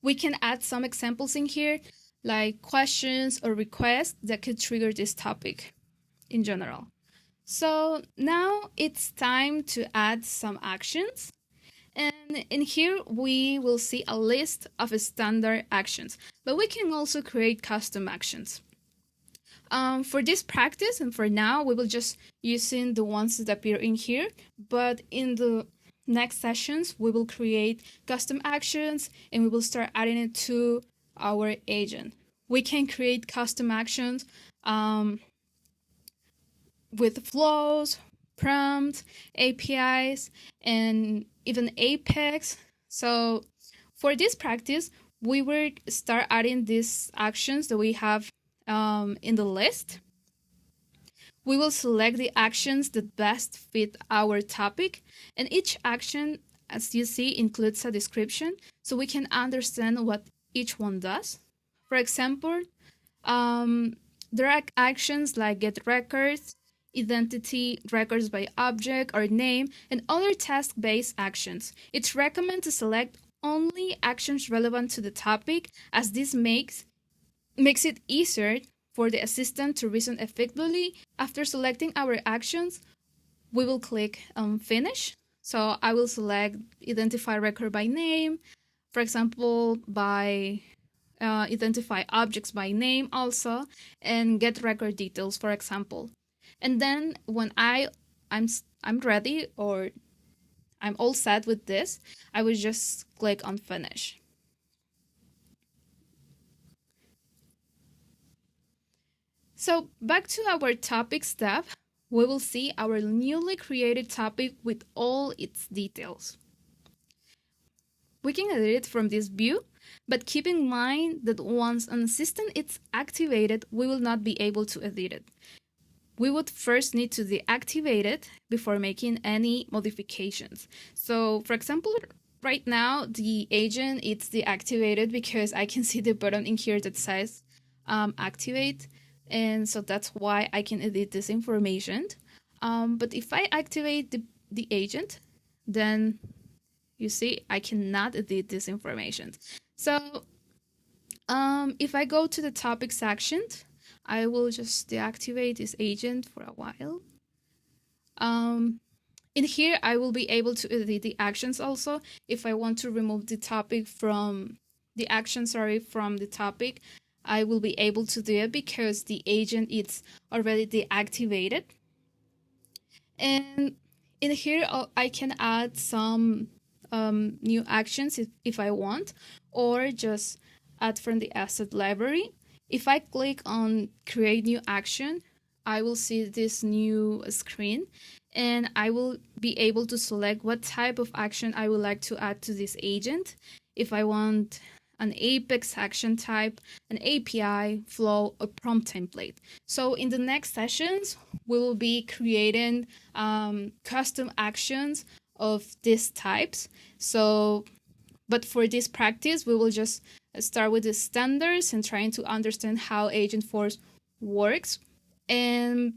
we can add some examples in here, like questions or requests that could trigger this topic in general. So now it's time to add some actions. And in here, we will see a list of standard actions, but we can also create custom actions. For this practice and for now, we will just using the ones that appear in here, but in the next sessions, we will create custom actions and we will start adding it to our agent. We can create custom actions with flows, prompts, APIs, and even Apex. So for this practice, we will start adding these actions that we have in the list. We will select the actions that best fit our topic, and each action, as you see, includes a description, so we can understand what each one does. For example, there are actions like get records, identity, records by object or name, and other task-based actions. It's recommended to select only actions relevant to the topic, as this makes it easier for the assistant to reason effectively. After selecting our actions, we will click on Finish. So I will select Identify Record by Name, for example, by Identify Objects by Name also, and Get Record Details, for example. And then when I'm ready or I'm all set with this, I will just click on Finish. So back to our Topics tab, we will see our newly created topic with all its details. We can edit it from this view, but keep in mind that once an assistant is activated, we will not be able to edit it. We would first need to deactivate it before making any modifications. So for example, right now the agent is deactivated because I can see the button in here that says activate. And so that's why I can edit this information. But if I activate the agent, then you see I cannot edit this information. So if I go to the topic section, I will just deactivate this agent for a while. In here, I will be able to edit the actions also. If I want to remove the topic from the action, from the topic, I will be able to do it because the agent is already deactivated. And in here, I can add some new actions if I want, or just add from the asset library. If I click on create new action, I will see this new screen and I will be able to select what type of action I would like to add to this agent. If I want an Apex action type, an API, flow, or prompt template. So in the next sessions, we will be creating custom actions of these types. But for this practice, we will just start with the standards and trying to understand how Agentforce works. And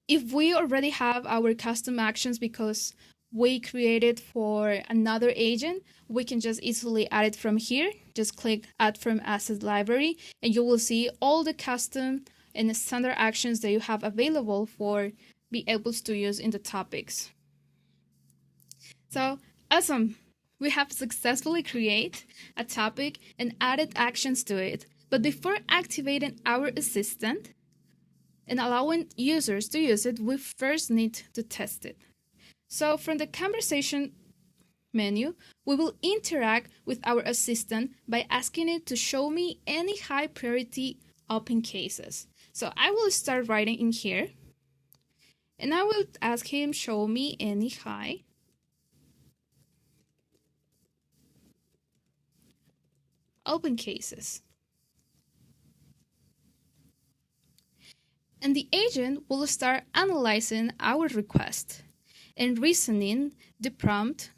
if we already have our custom actions because we created for another agent, we can just easily add it from here. Just click Add from Asset Library, and you will see all the custom and the standard actions that you have available for be able to use in the topics. So awesome! We have successfully created a topic and added actions to it. But before activating our assistant and allowing users to use it, we first need to test it. So from the conversation menu, we will interact with our assistant by asking it to show me any high priority open cases. So I will start writing in here, and I will ask him show me any high open cases. And the agent will start analyzing our request and reasoning the prompt.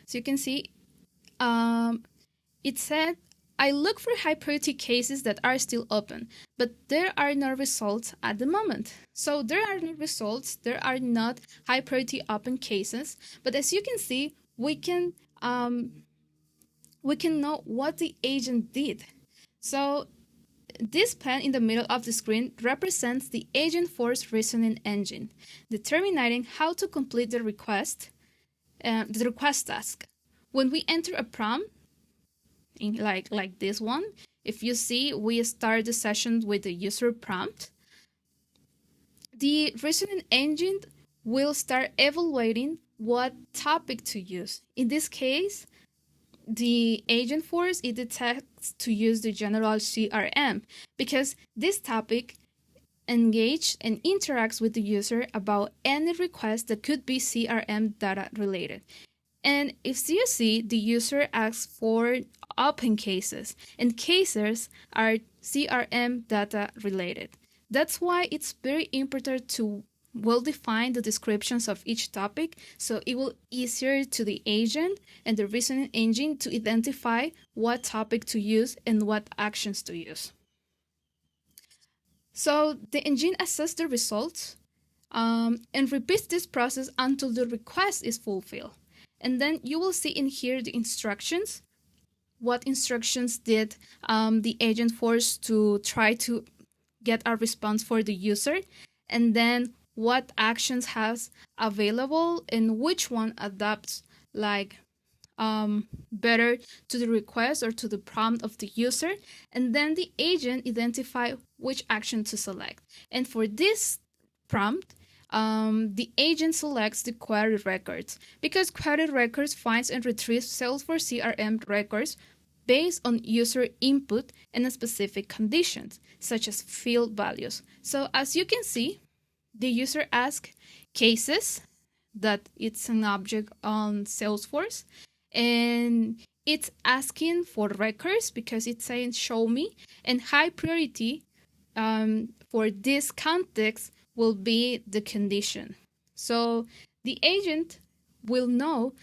So you can see it said, I look for high priority cases that are still open, but there are no results at the moment. So there are no results, there are not high priority open cases, but as you can see, we can we can know what the agent did. So this pen in the middle of the screen represents the Agentforce reasoning engine, determining how to complete the request task. When we enter a prompt, in like this one, if you see, we start the session with the user prompt. The reasoning engine will start evaluating what topic to use. In this case, the Agentforce, it detects to use the general CRM because this topic engages and interacts with the user about any request that could be CRM data related. And if you see, the user asks for open cases, and cases are CRM data related. That's why it's very important to well define the descriptions of each topic so it will easier to the agent and the reasoning engine to identify what topic to use and what actions to use. So the engine assesses the results and repeats this process until the request is fulfilled. And then you will see in here the instructions. What instructions did the Agentforce to try to get a response for the user, and then what actions has available and which one adapts better to the request or to the prompt of the user, and then the agent identify which action to select. And for this prompt, the agent selects the query records because query records finds and retrieves Salesforce CRM records based on user input and specific conditions, such as field values. So as you can see, the user asks cases, that it's an object on Salesforce, and it's asking for records because it's saying show me, and high priority for this context will be the condition. So the agent will know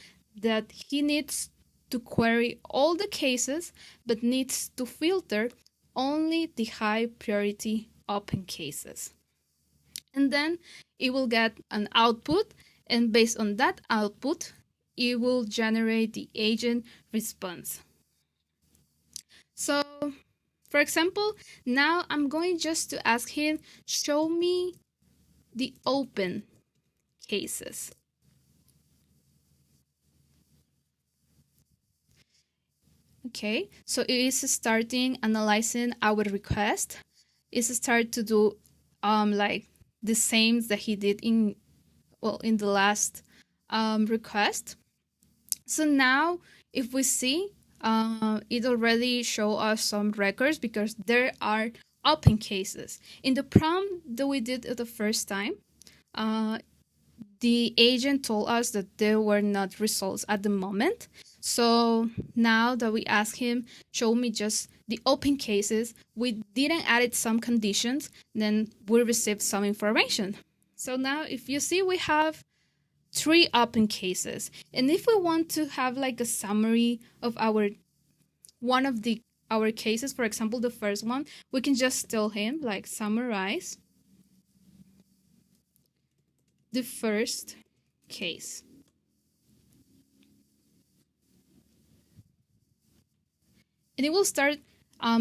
that he needs to query all the cases, but needs to filter only the high priority open cases. And then it will get an output, and based on that output, it will generate the agent response. So, for example, now I'm going just to ask him, show me the open cases. Okay, so it is starting analyzing our request. It's start to do like the same that he did in the last request. So now if we see, it already show us some records because there are open cases. In the prompt that we did the first time, the agent told us that there were not results at the moment. So now that we ask him, show me just the open cases, we didn't add some conditions, then we received some information. So now if you see, we have 3 open cases. And if we want to have like a summary of our cases, for example, the first one, we can just tell him like summarize the first case. And it will start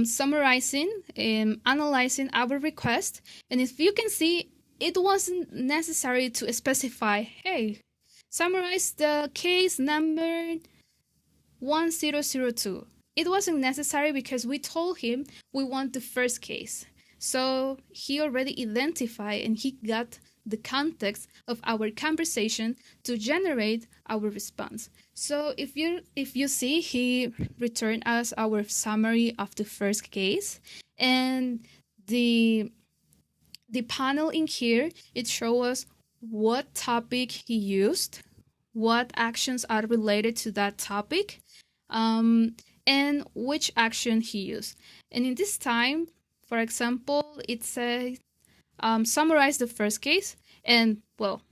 summarizing and analyzing our request. And if you can see, it wasn't necessary to specify, hey, summarize the case number 1002. It wasn't necessary because we told him we want the first case. So he already identified and he got the context of our conversation to generate our response. So if you see, he returned us our summary of the first case, and the panel in here, it shows us what topic he used, what actions are related to that topic, and which action he used. And in this time, for example, it says summarize the first case, and well,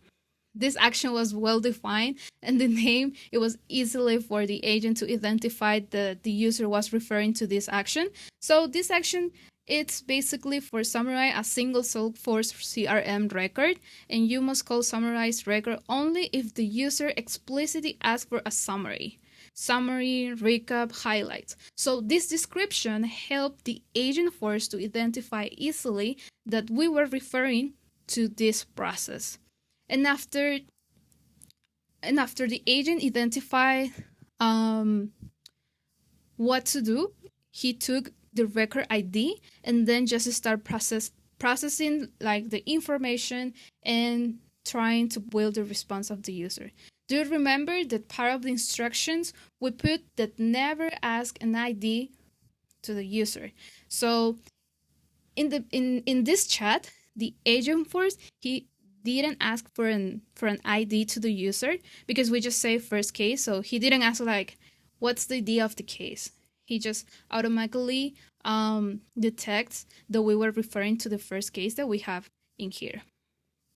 this action was well defined, and the name, it was easily for the agent to identify that the user was referring to this action. So this action, it's basically for summarize a single Salesforce CRM record, and you must call summarize record only if the user explicitly asks for a summary. summary, recap, highlights. So this description helped the Agentforce to identify easily that we were referring to this process. And after the agent identified what to do, he took the record ID and then just start processing like the information and trying to build the response of the user. Do you remember that part of the instructions we put that never ask an ID to the user? So in this chat, the Agentforce, he didn't ask for an ID to the user because we just say first case. So he didn't ask like, what's the ID of the case? He just automatically detects that we were referring to the first case that we have in here.